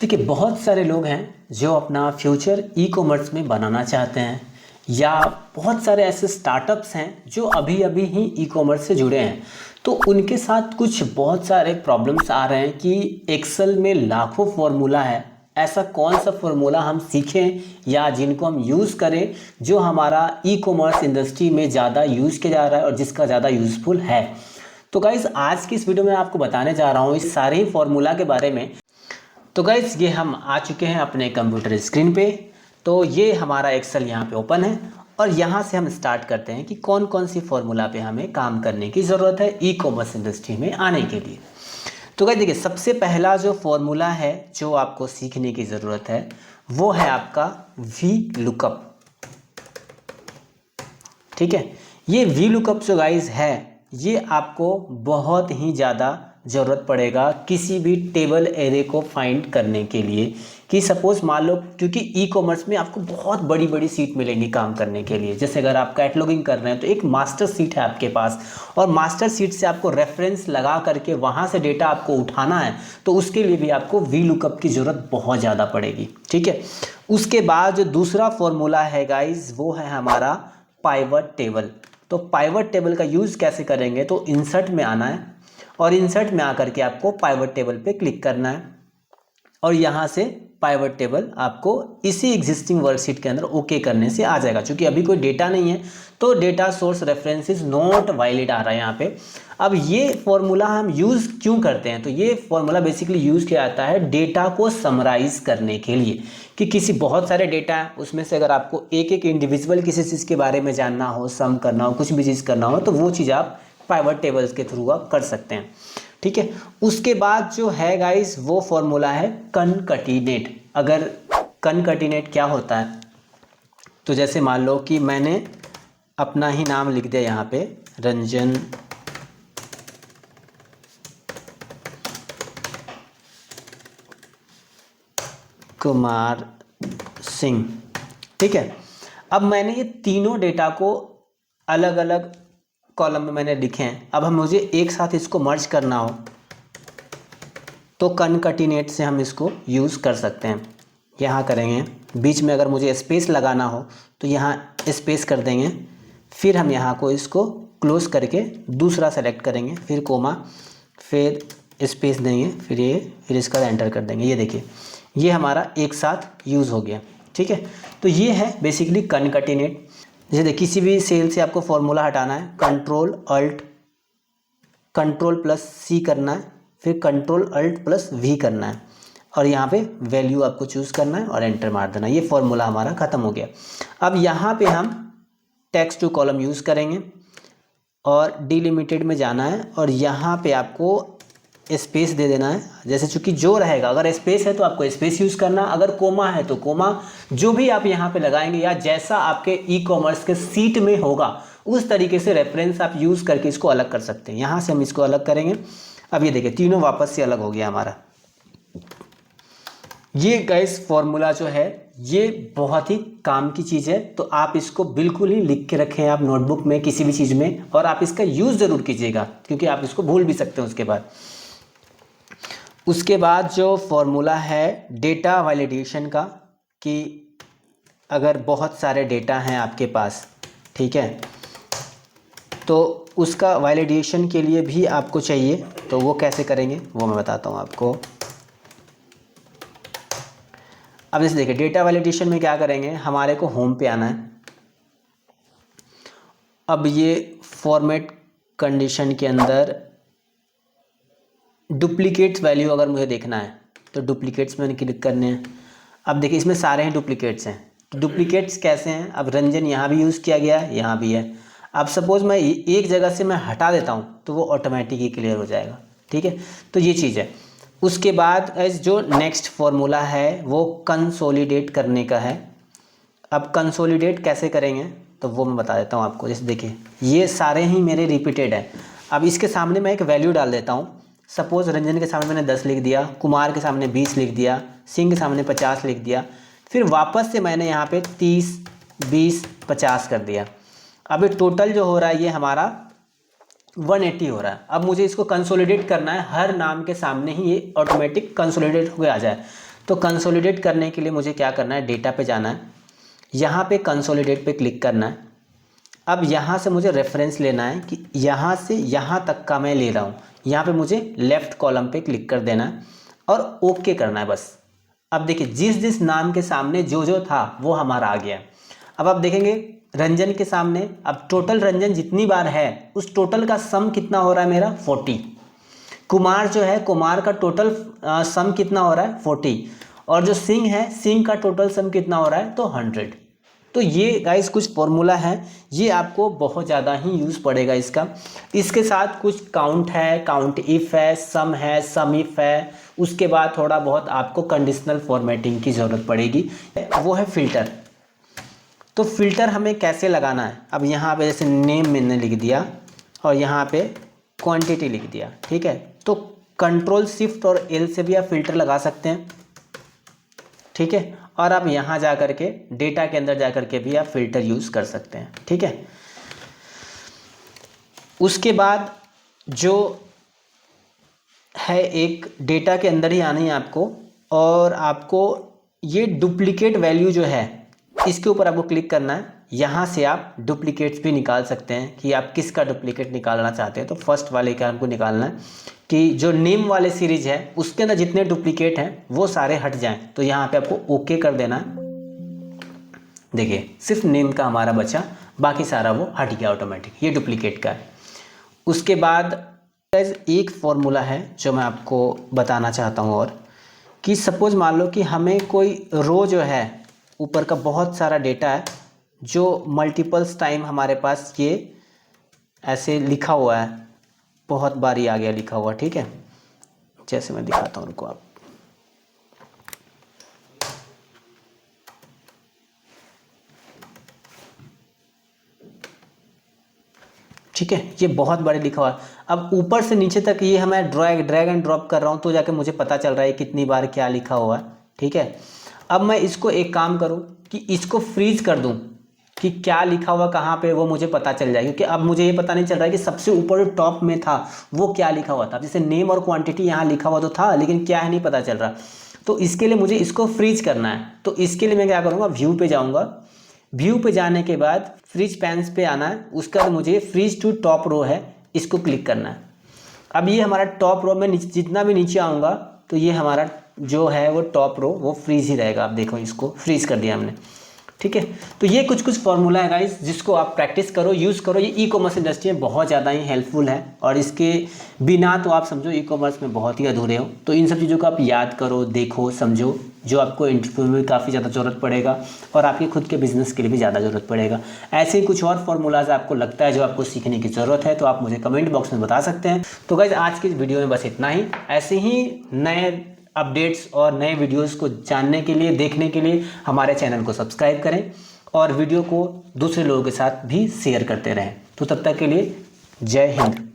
देखिए, बहुत सारे लोग हैं जो अपना फ्यूचर ई कॉमर्स में बनाना चाहते हैं, या बहुत सारे ऐसे स्टार्टअप्स हैं जो अभी अभी ही ई कॉमर्स से जुड़े हैं। तो उनके साथ कुछ बहुत सारे प्रॉब्लम्स आ रहे हैं कि एक्सेल में लाखों फार्मूला है, ऐसा कौन सा फार्मूला हम सीखें या जिनको हम यूज़ करें जो हमारा ई कॉमर्स इंडस्ट्री में ज़्यादा यूज़ किया जा रहा है और जिसका ज़्यादा यूज़फुल है। तो गाइज़, आज की इस वीडियो में आपको बताने जा रहा हूँ इस सारे ही फार्मूला के बारे में। तो गाइस, ये हम आ चुके हैं अपने कंप्यूटर स्क्रीन पे। तो ये हमारा एक्सेल यहाँ पे ओपन है और यहाँ से हम स्टार्ट करते हैं कि कौन कौन सी फार्मूला पे हमें काम करने की ज़रूरत है ई कॉमर्स इंडस्ट्री में आने के लिए। तो गाइस देखिए, सबसे पहला जो फार्मूला है जो आपको सीखने की ज़रूरत है वो है आपका वी लुकअप। ठीक है, ये वी लुकअप जो गाइस है ये आपको बहुत ही ज़्यादा ज़रूरत पड़ेगा किसी भी टेबल एरे को फाइंड करने के लिए। कि सपोज मान लो, क्योंकि ई कॉमर्स में आपको बहुत बड़ी बड़ी सीट मिलेंगी काम करने के लिए। जैसे अगर आप कैटलॉगिंग कर रहे हैं तो एक मास्टर सीट है आपके पास, और मास्टर सीट से आपको रेफरेंस लगा करके वहाँ से डेटा आपको उठाना है, तो उसके लिए भी आपको वी लुकअप की ज़रूरत बहुत ज़्यादा पड़ेगी। ठीक है, उसके बाद जो दूसरा फॉर्मूला है गाइज वो है हमारा पाइवट टेबल। तो पाइवट टेबल का यूज़ कैसे करेंगे, तो इंसर्ट में आना है और इंसर्ट में आकर के आपको पाइवट टेबल पे क्लिक करना है और यहाँ से पाइवट टेबल आपको इसी एग्जिस्टिंग वर्कशीट के अंदर ओके करने से आ जाएगा। क्योंकि अभी कोई डेटा नहीं है तो data source reference is not valid आ रहा है यहाँ पे। अब ये फॉर्मूला हम यूज़ क्यों करते हैं, तो ये फॉर्मूला बेसिकली यूज़ किया जाता है डेटा को समराइज करने के लिए। कि किसी बहुत सारे डेटा है उसमें से अगर आपको एक एक इंडिविजुअल किसी चीज़ के बारे में जानना हो, सम करना हो, कुछ भी चीज़ करना हो, तो वो चीज़ आप पाइवट टेबल्स के थ्रू आप कर सकते हैं। ठीक है, उसके बाद जो है गाइस वो फॉर्मूला है कनकैटिनेट। अगर कनकैटिनेट क्या होता है, तो जैसे मान लो कि मैंने अपना ही नाम लिख दिया यहाँ पे, रंजन कुमार सिंह। ठीक है, अब मैंने ये तीनों डेटा को अलग अलग कॉलम में मैंने लिखे हैं। अब हम मुझे एक साथ इसको मर्ज करना हो तो कनकैटिनेट से हम इसको यूज़ कर सकते हैं। यहाँ करेंगे, बीच में अगर मुझे स्पेस लगाना हो तो यहाँ स्पेस कर देंगे, फिर हम यहाँ को इसको क्लोज करके दूसरा सेलेक्ट करेंगे, फिर कोमा, फिर स्पेस देंगे, फिर इसका एंटर कर देंगे। ये देखिए, ये हमारा एक साथ यूज़ हो गया। ठीक है, तो ये है बेसिकली कनकैटिनेट। जैसे किसी भी सेल से आपको फॉर्मूला हटाना है, कंट्रोल प्लस सी करना है, फिर कंट्रोल अल्ट प्लस वी करना है और यहाँ पे वैल्यू आपको चूज़ करना है और एंटर मार देना। ये फॉर्मूला हमारा ख़त्म हो गया। अब यहाँ पे हम टेक्स्ट टू कॉलम यूज़ करेंगे और डिलिमिटेड में जाना है और यहाँ पे आपको स्पेस दे देना है। जैसे चूँकि जो रहेगा, अगर स्पेस है तो आपको स्पेस यूज़ करना, अगर कोमा है तो कोमा, जो भी आप यहाँ पे लगाएंगे या जैसा आपके ई कॉमर्स के सीट में होगा उस तरीके से रेफरेंस आप यूज़ करके इसको अलग कर सकते हैं। यहाँ से हम इसको अलग करेंगे। अब ये देखिए, तीनों वापस से अलग हो गया हमारा। ये गाइस फॉर्मूला जो है ये बहुत ही काम की चीज़ है, तो आप इसको बिल्कुल ही लिख के रखें आप नोटबुक में, किसी भी चीज़ में, और आप इसका यूज़ ज़रूर कीजिएगा क्योंकि आप इसको भूल भी सकते हैं उसके बाद जो फॉर्मूला है डेटा वैलिडेशन का, कि अगर बहुत सारे डेटा हैं आपके पास, ठीक है, तो उसका वैलिडेशन के लिए भी आपको चाहिए। तो वो कैसे करेंगे वो मैं बताता हूँ आपको। अब जैसे देखिए, डेटा वैलिडेशन में क्या करेंगे, हमारे को होम पे आना है। अब ये फॉर्मेट कंडीशन के अंदर डुप्लीकेट्स वैल्यू अगर मुझे देखना है तो डुप्लीकेट्स में क्लिक करने हैं। अब देखिए, इसमें सारे हैं डुप्लीकेट्स हैं। तो डुप्लीकेट्स कैसे हैं, अब रंजन यहाँ भी यूज़ किया गया है, यहाँ भी है। अब सपोज़ मैं एक जगह से मैं हटा देता हूँ तो वो ऑटोमेटिक ही क्लियर हो जाएगा। ठीक है, तो ये चीज़ है। उसके बाद जो नेक्स्ट फॉर्मूला है वो कंसोलिडेट करने का है। अब कंसोलिडेट कैसे करेंगे तो वो मैं बता देता हूँ आपको। जैसे देखिए, ये सारे ही मेरे रिपीटेड है। अब इसके सामने मैं एक वैल्यू डाल देता हूँ। सपोज़ रंजन के सामने मैंने 10 लिख दिया, कुमार के सामने 20 लिख दिया, सिंह के सामने 50 लिख दिया, फिर वापस से मैंने यहाँ पे 30, 20, 50 कर दिया। अब ये टोटल जो हो रहा है ये हमारा 180 हो रहा है। अब मुझे इसको कंसोलिडेट करना है, हर नाम के सामने ही ये ऑटोमेटिक कंसोलिडेट हो आ जाए। तो कंसोलिडेट करने के लिए मुझे क्या करना है, डेटा पे जाना है, यहाँ पे कंसोलिडेट पे क्लिक करना है। अब यहाँ से मुझे रेफरेंस लेना है कि यहाँ से यहाँ तक का मैं ले रहा हूँ। यहाँ पे मुझे लेफ़्ट कॉलम पे क्लिक कर देना है और ओके करना है बस। अब देखिए जिस जिस नाम के सामने जो जो था वो हमारा आ गया। अब आप देखेंगे रंजन के सामने अब टोटल रंजन जितनी बार है उस टोटल का सम कितना हो रहा है मेरा 40। कुमार जो है कुमार का टोटल सम कितना हो रहा है 40। और जो सिंह है सिंह का टोटल सम कितना हो रहा है तो 100। तो ये गाइस कुछ फॉर्मूला है, ये आपको बहुत ज़्यादा ही यूज़ पड़ेगा इसका। इसके साथ कुछ काउंट है, काउंट इफ़ है, सम इफ़ है। उसके बाद थोड़ा बहुत आपको कंडीशनल फॉर्मेटिंग की ज़रूरत पड़ेगी, वो है फ़िल्टर। तो फ़िल्टर हमें कैसे लगाना है, अब यहाँ पे जैसे नेम मैंने लिख दिया और यहाँ पे क्वांटिटी लिख दिया, ठीक है। तो कंट्रोल शिफ्ट और एल से भी आप फ़िल्टर लगा सकते हैं, ठीक है। और आप यहाँ जा कर के डेटा के अंदर जा कर के भी आप फ़िल्टर यूज़ कर सकते हैं, ठीक है। उसके बाद जो है एक डेटा के अंदर ही आना है आपको, और आपको ये डुप्लीकेट वैल्यू जो है इसके ऊपर आपको क्लिक करना है। यहाँ से आप डुप्लीकेट्स भी निकाल सकते हैं कि आप किसका डुप्लीकेट निकालना चाहते हैं। तो फर्स्ट वाले का हमको निकालना है कि जो नेम वाले सीरीज है उसके अंदर जितने डुप्लीकेट हैं वो सारे हट जाएं। तो यहाँ पे आपको ओके कर देना है। देखिए सिर्फ नेम का हमारा बचा, बाकी सारा वो हट गया ऑटोमेटिक, ये डुप्लीकेट का है। उसके बाद एक फॉर्मूला है जो मैं आपको बताना चाहता हूँ, और कि सपोज़ मान लो कि हमें कोई रो जो है ऊपर का बहुत सारा डेटा है जो मल्टीपल्स टाइम हमारे पास ये ऐसे लिखा हुआ है, बहुत बार ही आ गया लिखा हुआ, ठीक है। जैसे मैं दिखाता हूँ उनको आप, ठीक है, ये बहुत बड़े लिखा हुआ है। अब ऊपर से नीचे तक ये मैं ड्रैग एंड ड्रॉप कर रहा हूँ तो जाके मुझे पता चल रहा है कितनी बार क्या लिखा हुआ है, ठीक है। अब मैं इसको एक काम करूँ कि इसको फ्रीज कर दूँ कि क्या लिखा हुआ कहाँ पे वो मुझे पता चल जाए, क्योंकि अब मुझे ये पता नहीं चल रहा है कि सबसे ऊपर जो टॉप में था वो क्या लिखा हुआ था। जैसे नेम और क्वांटिटी यहाँ लिखा हुआ तो था, लेकिन क्या है नहीं पता चल रहा। तो इसके लिए मुझे इसको फ्रीज करना है। तो इसके लिए मैं क्या करूँगा, व्यू पे जाऊँगा। व्यू पे जाने के बाद फ्रीज पैन्स पे आना है। उसके बाद मुझे फ्रीज टू टॉप रो है, इसको क्लिक करना है। अब ये हमारा टॉप रो में जितना भी नीचे आऊँगा तो ये हमारा जो है वो टॉप रो वो फ्रीज ही रहेगा। आप देखो इसको फ्रीज कर दिया हमने, ठीक है। तो ये कुछ फॉर्मूला है गाइस जिसको आप प्रैक्टिस करो, यूज़ करो। ये ई कॉमर्स इंडस्ट्री में बहुत ज़्यादा ही हेल्पफुल है, और इसके बिना तो आप समझो ई कॉमर्स में बहुत ही अधूरे हो। तो इन सब चीज़ों को आप याद करो, देखो, समझो, जो आपको इंटरव्यू में काफ़ी ज़्यादा ज़रूरत पड़ेगा और आपके खुद के बिजनेस के लिए भी ज़्यादा ज़रूरत पड़ेगा। ऐसे ही कुछ और फार्मूलाज आपको लगता है जो आपको सीखने की ज़रूरत है तो आप मुझे कमेंट बॉक्स में बता सकते हैं। तो गाइस आज की इस वीडियो में बस इतना ही। ऐसे ही नए अपडेट्स और नए वीडियोज़ को जानने के लिए, देखने के लिए हमारे चैनल को सब्सक्राइब करें और वीडियो को दूसरे लोगों के साथ भी शेयर करते रहें। तो तब तक के लिए जय हिंद।